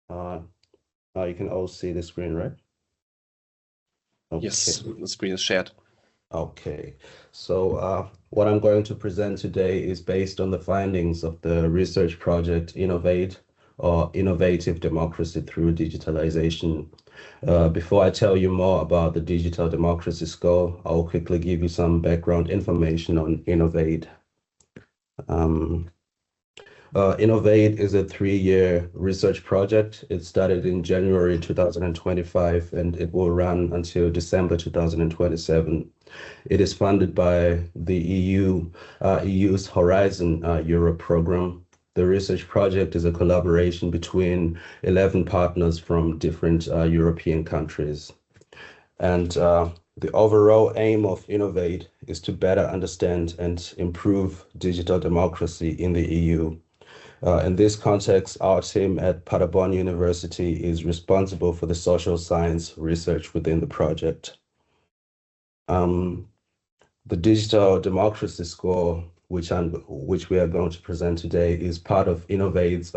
presentation. Uh, Now you can all see the screen, right? Okay. Yes, the screen is shared. Okay. So what I'm going to present today is based on the findings of the research project INNOVADE, or Innovative Democracy Through Digitalization. Before I tell you more about the digital democracy score, I'll quickly give you some background information on INNOVADE. INNOVADE is a 3-year research project. It started in January 2025 and it will run until December 2027. It is funded by the EU's Horizon Europe program. The research project is a collaboration between 11 partners from different European countries. And the overall aim of INNOVADE is to better understand and improve digital democracy in the EU. In this context, our team at Paderborn University is responsible for the social science research within the project. The digital democracy score, which we are going to present today, is part of INNOVADE's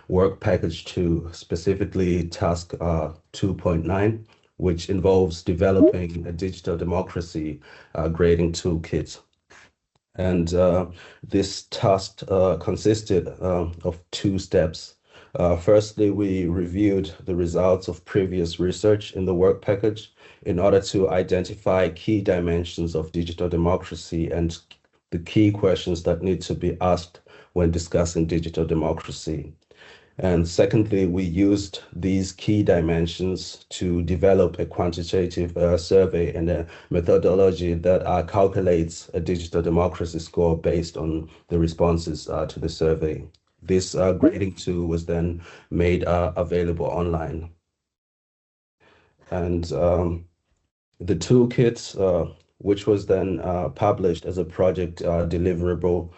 work package 2, specifically task 2.9, which involves developing a digital democracy grading toolkit. And this task consisted of 2 steps. Firstly, we reviewed the results of previous research in the work package in order to identify key dimensions of digital democracy and the key questions that need to be asked when discussing digital democracy. And secondly, we used these key dimensions to develop a quantitative survey and a methodology that calculates a digital democracy score based on the responses to the survey. This grading tool was then made available online. And the toolkit, which was then published as a project deliverable,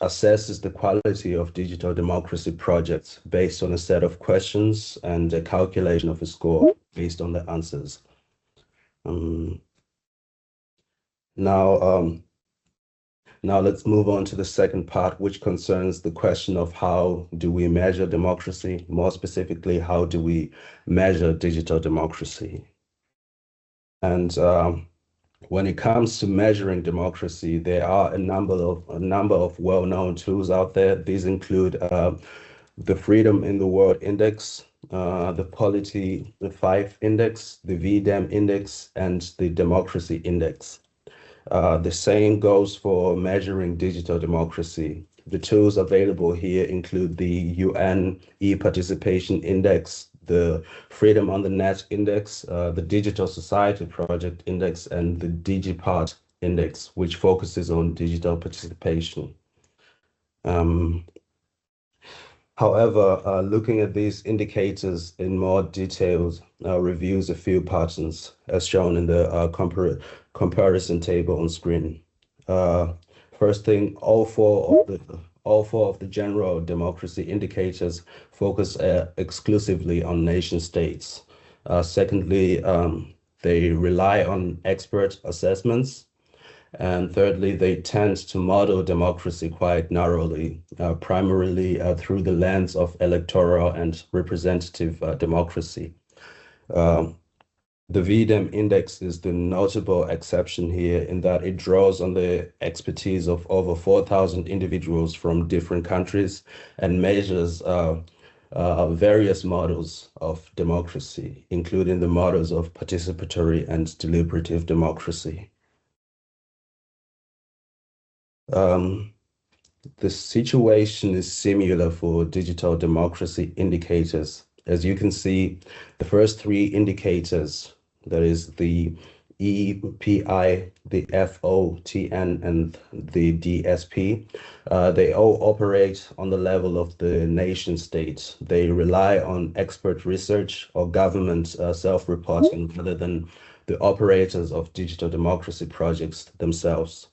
assesses the quality of digital democracy projects based on a set of questions and a calculation of a score based on the answers. Now let's move on to the second part, which concerns the question of how do we measure democracy? More specifically, how do we measure digital democracy? And when it comes to measuring democracy, there are a number of well-known tools out there. These include the Freedom in the World Index, the Polity 5 Index, the VDEM Index, and the Democracy Index. The same goes for measuring digital democracy. The tools available here include the UN e-participation index, the Freedom on the Net Index, the Digital Society Project Index, and the DigiPart Index, which focuses on digital participation. However, looking at these indicators in more details reveals a few patterns, as shown in the comparison table on screen. First thing, all four of the general democracy indicators focus exclusively on nation states. Secondly, they rely on expert assessments. And thirdly, they tend to model democracy quite narrowly, primarily through the lens of electoral and representative democracy. The VDEM index is the notable exception here in that it draws on the expertise of over 4,000 individuals from different countries and measures various models of democracy, including the models of participatory and deliberative democracy. The situation is similar for digital democracy indicators. As you can see, the first 3 indicators, that is the EPI, the FOTN, and the DSP, they all operate on the level of the nation state. They rely on expert research or government self-reporting rather than the operators of digital democracy projects themselves.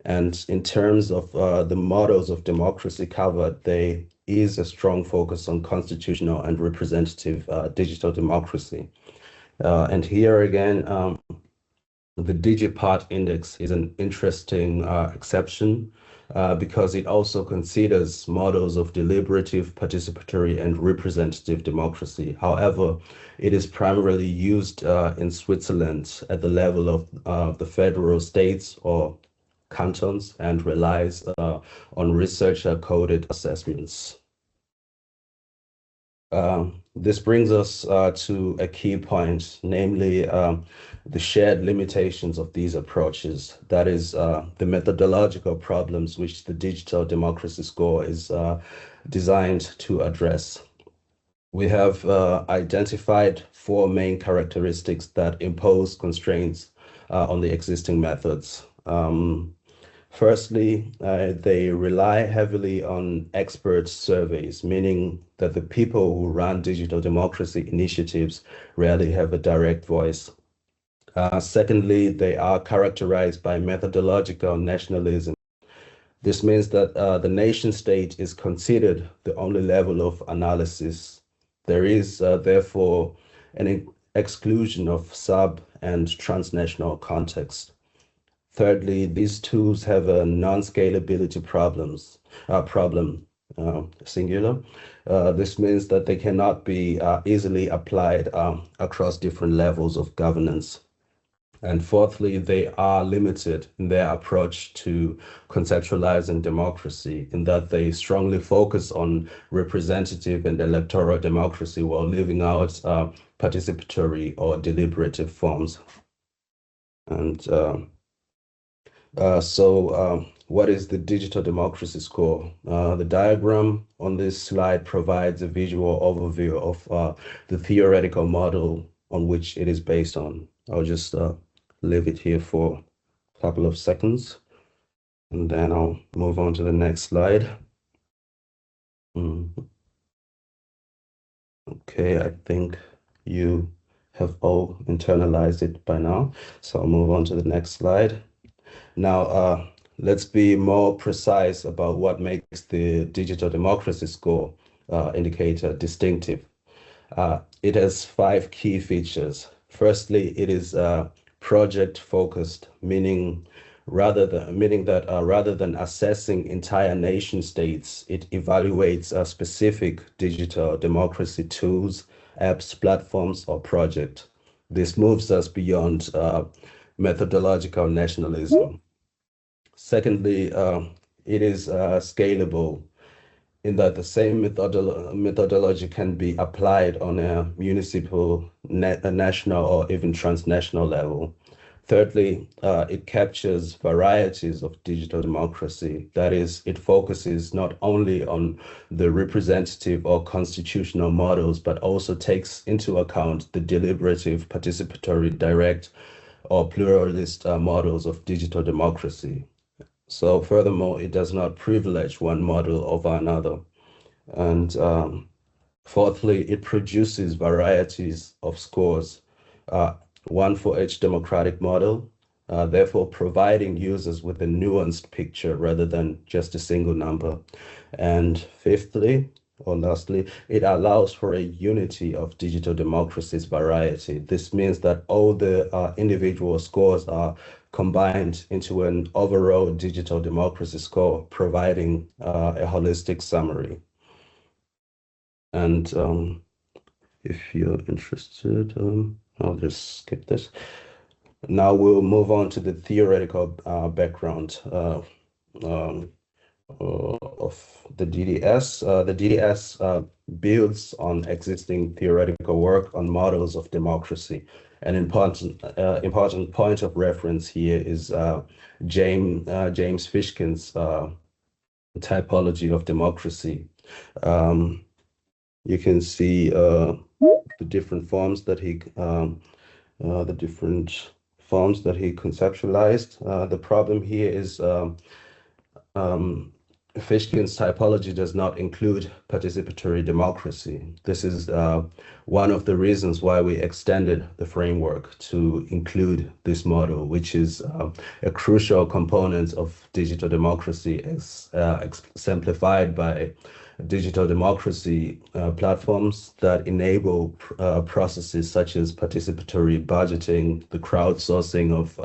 And in terms of the models of democracy covered, there is a strong focus on constitutional and representative digital democracy. And here again, the DigiPart index is an interesting exception. because it also considers models of deliberative, participatory, and representative democracy. However, it is primarily used in Switzerland at the level of the federal states or cantons and relies on researcher-coded assessments. This brings us to a key point, namely the shared limitations of these approaches. That is the methodological problems which the digital democracy score is designed to address. We have identified four main characteristics that impose constraints on the existing methods. Firstly, they rely heavily on expert surveys, meaning that the people who run digital democracy initiatives rarely have a direct voice. Secondly, they are characterized by methodological nationalism. This means that the nation state is considered the only level of analysis. There is therefore an exclusion of sub and transnational context. Thirdly, these tools have a non-scalability problem, singular. This means that they cannot be easily applied across different levels of governance. And fourthly, they are limited in their approach to conceptualizing democracy, in that they strongly focus on representative and electoral democracy while leaving out participatory or deliberative forms. And what is the digital democracy score? The diagram on this slide provides a visual overview of the theoretical model on which it is based on. I'll just leave it here for a couple of seconds, and then I'll move on to the next slide. Okay, I think you have all internalized it by now, so I'll move on to the next slide. Now, let's be more precise about what makes the digital democracy score indicator distinctive. It has 5 key features. Firstly, it is project focused, meaning that rather than assessing entire nation states, it evaluates specific digital democracy tools, apps, platforms, or project. This moves us beyond methodological nationalism. Secondly, it is scalable in that the same methodology can be applied on a municipal, national, or even transnational level. Thirdly, it captures varieties of digital democracy. That is, it focuses not only on the representative or constitutional models, but also takes into account the deliberative, participatory, direct, or pluralist models of digital democracy. So furthermore, it does not privilege one model over another. And fourthly, it produces varieties of scores, one for each democratic model, therefore providing users with a nuanced picture rather than just a single number. And fifthly, or lastly, it allows for a unity of digital democracy's variety. This means that all the individual scores are combined into an overall digital democracy score, providing a holistic summary. And if you're interested, I'll just skip this. Now we'll move on to the theoretical background of the DDS. The DDS builds on existing theoretical work on models of democracy. An important point of reference here is James Fishkin's typology of democracy. You can see the different forms that he conceptualized. The problem here is Fishkin's typology does not include participatory democracy. This is one of the reasons why we extended the framework to include this model, which is a crucial component of digital democracy, exemplified by digital democracy platforms that enable processes such as participatory budgeting, the crowdsourcing of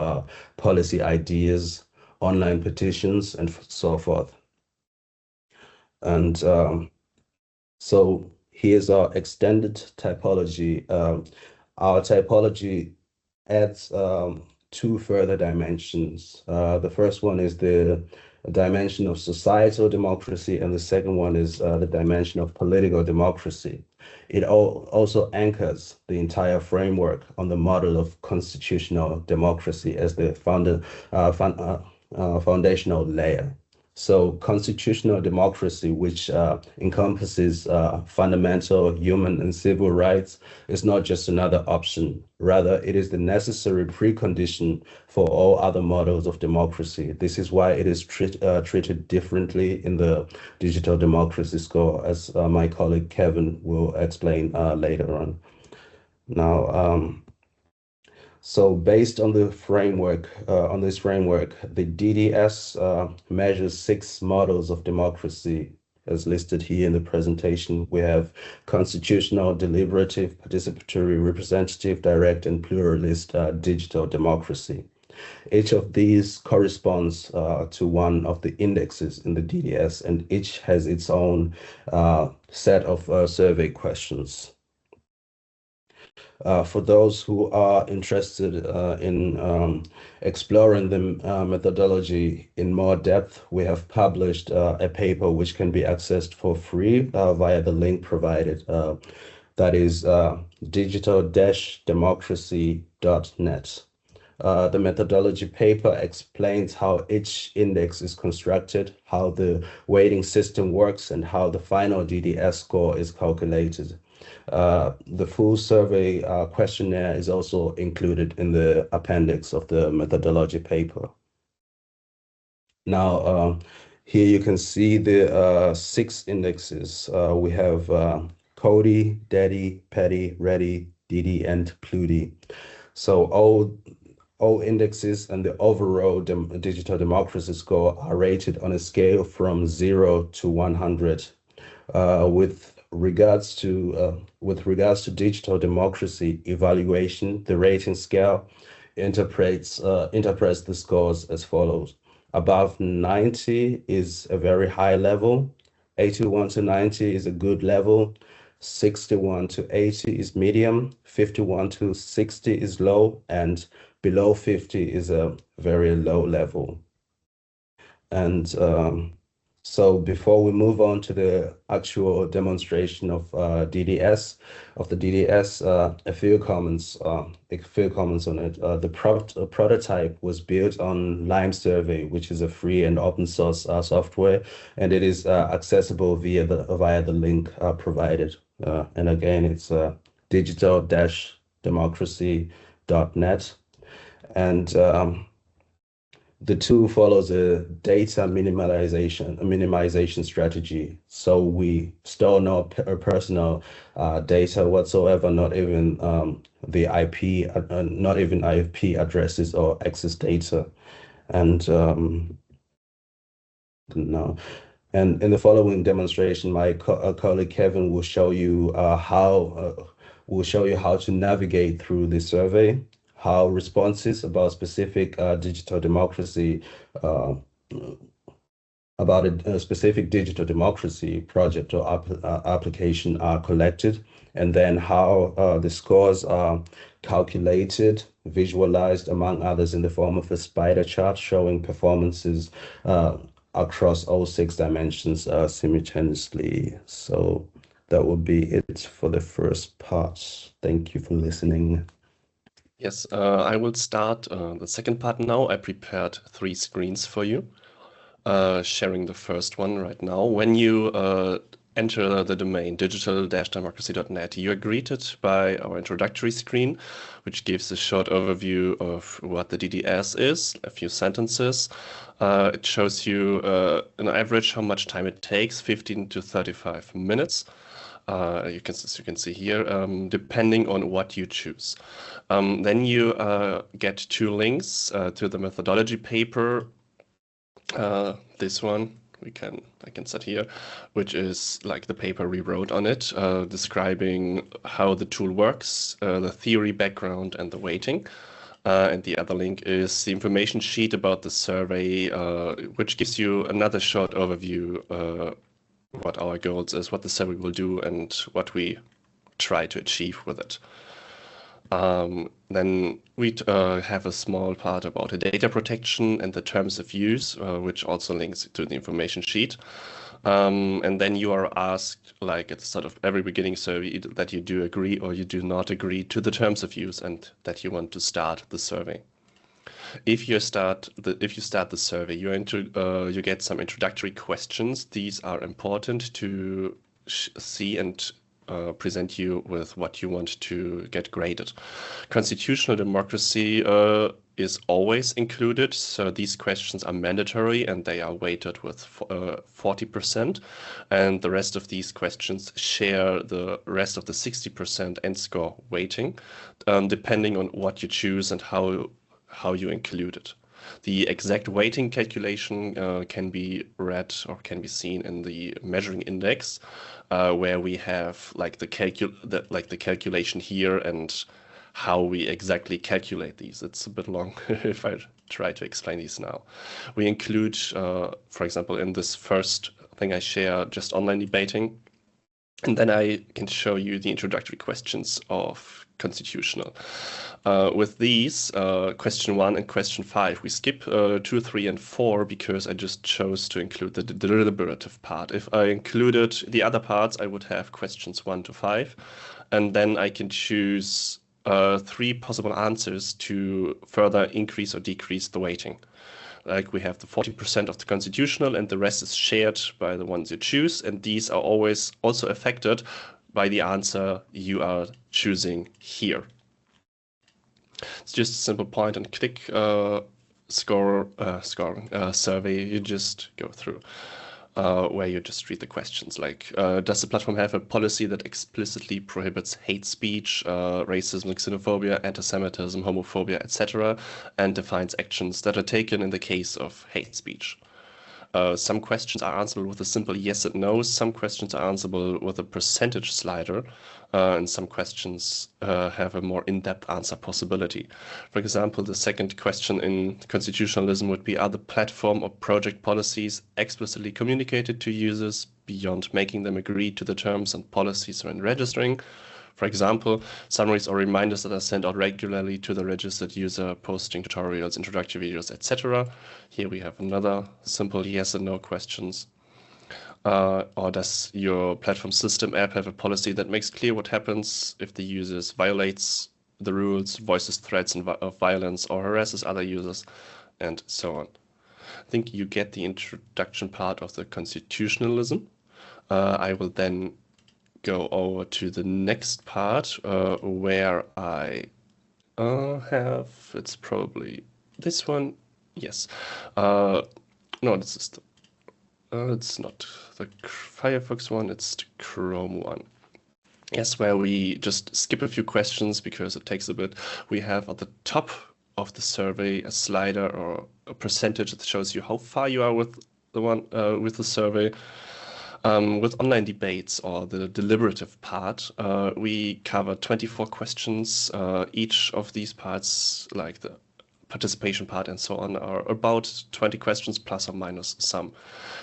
policy ideas, online petitions, and so forth. And so here's our extended typology. Our typology adds two further dimensions. The first one is the dimension of societal democracy, and the second one is the dimension of political democracy. It also anchors the entire framework on the model of constitutional democracy as the foundational layer. So constitutional democracy, which encompasses fundamental human and civil rights, is not just another option. Rather, it is the necessary precondition for all other models of democracy. This is why it is treated differently in the digital democracy score, as my colleague Kevin will explain later on. Now, so based on the framework, on this framework, the DDS measures 6 models of democracy as listed here in the presentation. We have constitutional, deliberative, participatory, representative, direct, and pluralist digital democracy. Each of these corresponds to one of the indexes in the DDS, and each has its own set of survey questions. For those who are interested in exploring the methodology in more depth, we have published a paper which can be accessed for free via the link provided. That is digital-democracy.net. The methodology paper explains how each index is constructed, how the weighting system works, and how the final DDS score is calculated. The full survey questionnaire is also included in the appendix of the methodology paper. Now, here you can see the 6 indexes. We have CODI, DEDI, PEDI, REDI, DD, and PLUDI. So all indexes and the overall digital democracy score are rated on a scale from 0 to 100. With regards to digital democracy evaluation, the rating scale interprets the scores as follows. Above 90 is a very high level, 81 to 90 is a good level, 61 to 80 is medium, 51 to 60 is low, and below 50 is a very low level. And so before we move on to the actual demonstration of the DDS, a few comments on it. The prototype was built on Lime Survey, which is a free and open source software, and it is accessible via the link provided. And again, it's digital-democracy.net. And the tool follows a data minimization strategy. So we store no personal data whatsoever, not even the IP, not even IP addresses or access data. And no. And in the following demonstration, my colleague Kevin will show you how to navigate through the survey, how responses about specific digital democracy, about a specific digital democracy project or application are collected, and then how the scores are calculated, visualized, among others, in the form of a spider chart showing performances across all 6 dimensions simultaneously. So that would be it for the first part. Thank you for listening. Yes, I will start the second part now. I prepared 3 screens for you, sharing the first one right now. When you enter the domain digital-democracy.net, you are greeted by our introductory screen, which gives a short overview of what the DDS is, a few sentences. It shows you on average how much time it takes, 15 to 35 minutes. You can see here, depending on what you choose. Then you get 2 links to the methodology paper. This one I can set here, which is like the paper we wrote on it, describing how the tool works, the theory background, and the weighting. And the other link is the information sheet about the survey, which gives you another short overview what our goals is, what the survey will do, and what we try to achieve with it. Then we have a small part about the data protection and the terms of use, which also links to the information sheet. And then you are asked, like at the start of every beginning survey, that you do agree or you do not agree to the terms of use and that you want to start the survey. If you start the survey, you get some introductory questions. These are important to see and present you with what you want to get graded. Constitutional democracy is always included, so these questions are mandatory and they are weighted with 40%, and the rest of these questions share the rest of the 60% end score weighting, depending on what you choose and how you include it. The exact weighting calculation can be read or can be seen in the measuring index, where we have like the calculation here and how we exactly calculate these. It's a bit long if I try to explain these now. We include, for example, in this first thing I share, just online debating, and then I can show you the introductory questions of constitutional. With these, question 1 and question 5, we skip 2, 3, and 4 because I just chose to include the deliberative part. If I included the other parts, I would have questions 1 to 5, and then I can choose 3 possible answers to further increase or decrease the weighting. Like we have the 40% of the constitutional and the rest is shared by the ones you choose, and these are always also affected by the answer you are choosing here. It's just a simple point and click scoring survey you just go through, where you just read the questions like, does the platform have a policy that explicitly prohibits hate speech, racism, xenophobia, anti-Semitism, homophobia, etc., and defines actions that are taken in the case of hate speech? Some questions are answerable with a simple yes and no, some questions are answerable with a percentage slider, and some questions have a more in-depth answer possibility. For example, the second question in constitutionalism would be, are the platform or project policies explicitly communicated to users beyond making them agree to the terms and policies when registering? For example, summaries or reminders that are sent out regularly to the registered user, posting tutorials, introductory videos, etc. Here we have another simple yes and no questions. Or does your platform system app have a policy that makes clear what happens if the user violates the rules, voices threats of violence, or harasses other users, and so on? I think you get the introduction part of the constitutionalism. I will then go over to the next part where I have, it's probably this one, yes. No, this is the, it's not the Firefox one, it's the Chrome one. Yes, where we just skip a few questions because it takes a bit. We have at the top of the survey a slider or a percentage that shows you how far you are with the one with the survey. With online debates or the deliberative part, we cover 24 questions. Each of these parts, like the participation part and so on, are about 20 questions plus or minus some.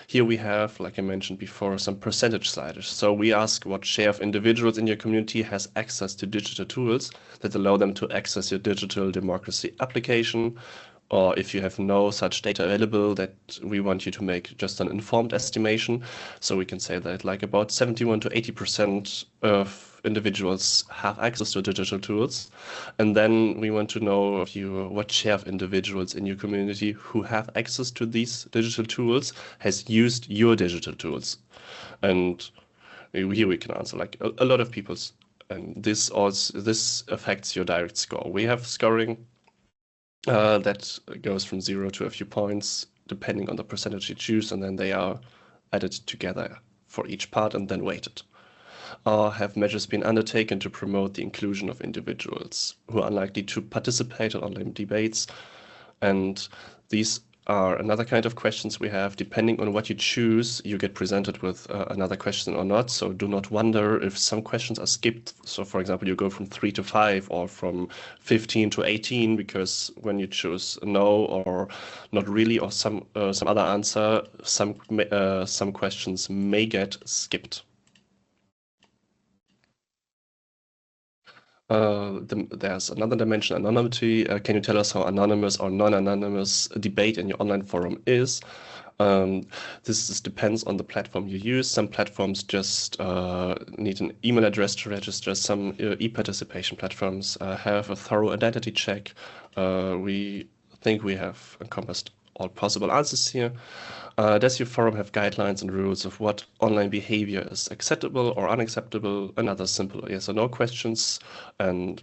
Here we have, like I mentioned before, some percentage sliders. So we ask what share of individuals in your community has access to digital tools that allow them to access your digital democracy application, or if you have no such data available, that we want you to make just an informed estimation. So we can say that like about 71 to 80% of individuals have access to digital tools. And then we want to know what share of individuals in your community who have access to these digital tools has used your digital tools. And here we can answer like a lot of people's, and this affects your direct score. We have scoring that goes from 0 to a few points, depending on the percentage you choose, and then they are added together for each part and then weighted. Have measures been undertaken to promote the inclusion of individuals who are unlikely to participate in online debates? And these are another kind of questions we have. Depending on what you choose, you get presented with another question or not. So do not wonder if some questions are skipped. So for example, you go from 3 to 5 or from 15 to 18, because when you choose no or not really or some other answer, some questions may get skipped. There's another dimension, anonymity. Can you tell us how anonymous or non-anonymous debate in your online forum is? This depends on the platform you use. Some platforms just need an email address to register. Some e-participation platforms have a thorough identity check. We think we have encompassed all possible answers here. Does your forum have guidelines and rules of what online behavior is acceptable or unacceptable? Another simple yes or no questions and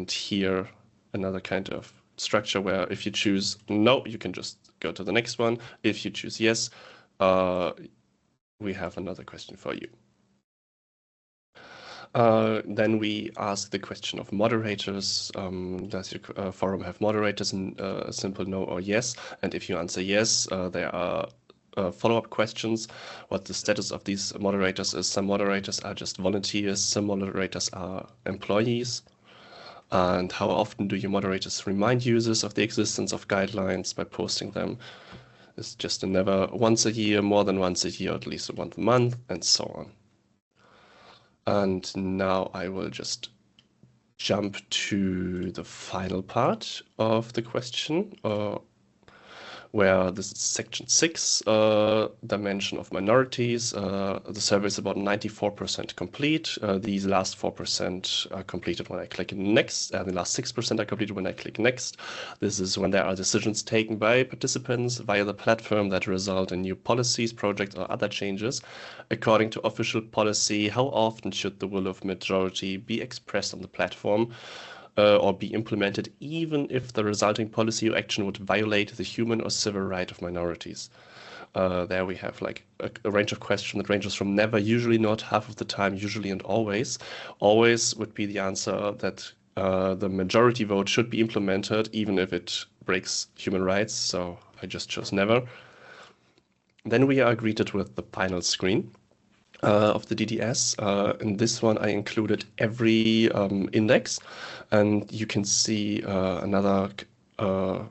here another kind of structure where if you choose no, you can just go to the next one. If you choose yes, we have another question for you. Then we ask the question of moderators. Does your forum have moderators? And a simple no or yes. And if you answer yes, there are follow-up questions. What the status of these moderators is. Some moderators are just volunteers. Some moderators are employees. And how often do your moderators remind users of the existence of guidelines by posting them? It's just never once a year, more than once a year, at least once a month, and so on. And now I will just jump to the final part of the question, where this is section 6, dimension of minorities. The survey is about 94% complete. These last 4% are completed when I click next. The last 6% are completed when I click next. This is when there are decisions taken by participants via the platform that result in new policies, projects, or other changes. According to official policy, how often should the will of majority be expressed on the platform? Or be implemented, even if the resulting policy or action would violate the human or civil right of minorities. There we have like a range of questions that ranges from never, usually not, half of the time, usually, and always. Always would be the answer that the majority vote should be implemented, even if it breaks human rights. So I just chose never. Then we are greeted with the final screen of the DDS. In this one, I included every index, and you can see another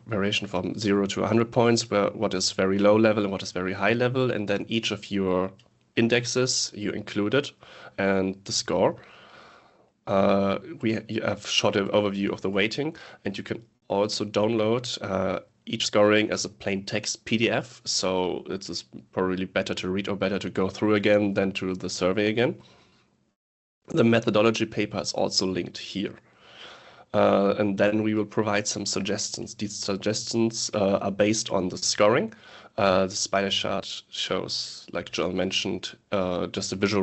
variation from 0 to 100 points, where what is very low level and what is very high level, and then each of your indexes you included and the score. You have short overview of the weighting, and you can also download each scoring as a plain text PDF. So it's probably better to read or better to go through again than to the survey again. The methodology paper is also linked here. And then we will provide some suggestions. These suggestions are based on the scoring. The spider chart shows, like Joel mentioned, just a visual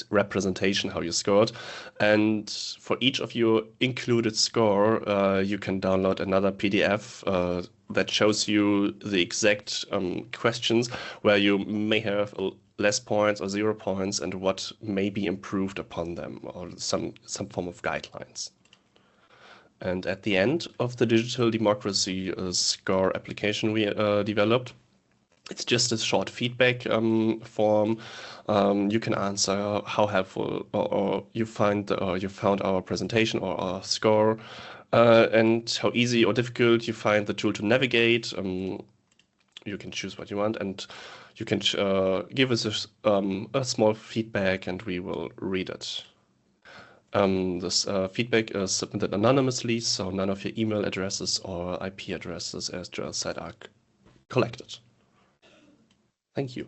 representation how you scored. And for each of your included score, you can download another PDF that shows you the exact questions where you may have less points or 0 points and what may be improved upon them, or some form of guidelines. And at the end of the digital democracy score application we developed, it's just a short feedback form. You can answer how helpful or you found our presentation or our score, and how easy or difficult you find the tool to navigate. You can choose what you want, and you can give us a small feedback, and we will read it. This feedback is submitted anonymously, so none of your email addresses or IP addresses, as Joel said, are collected. Thank you.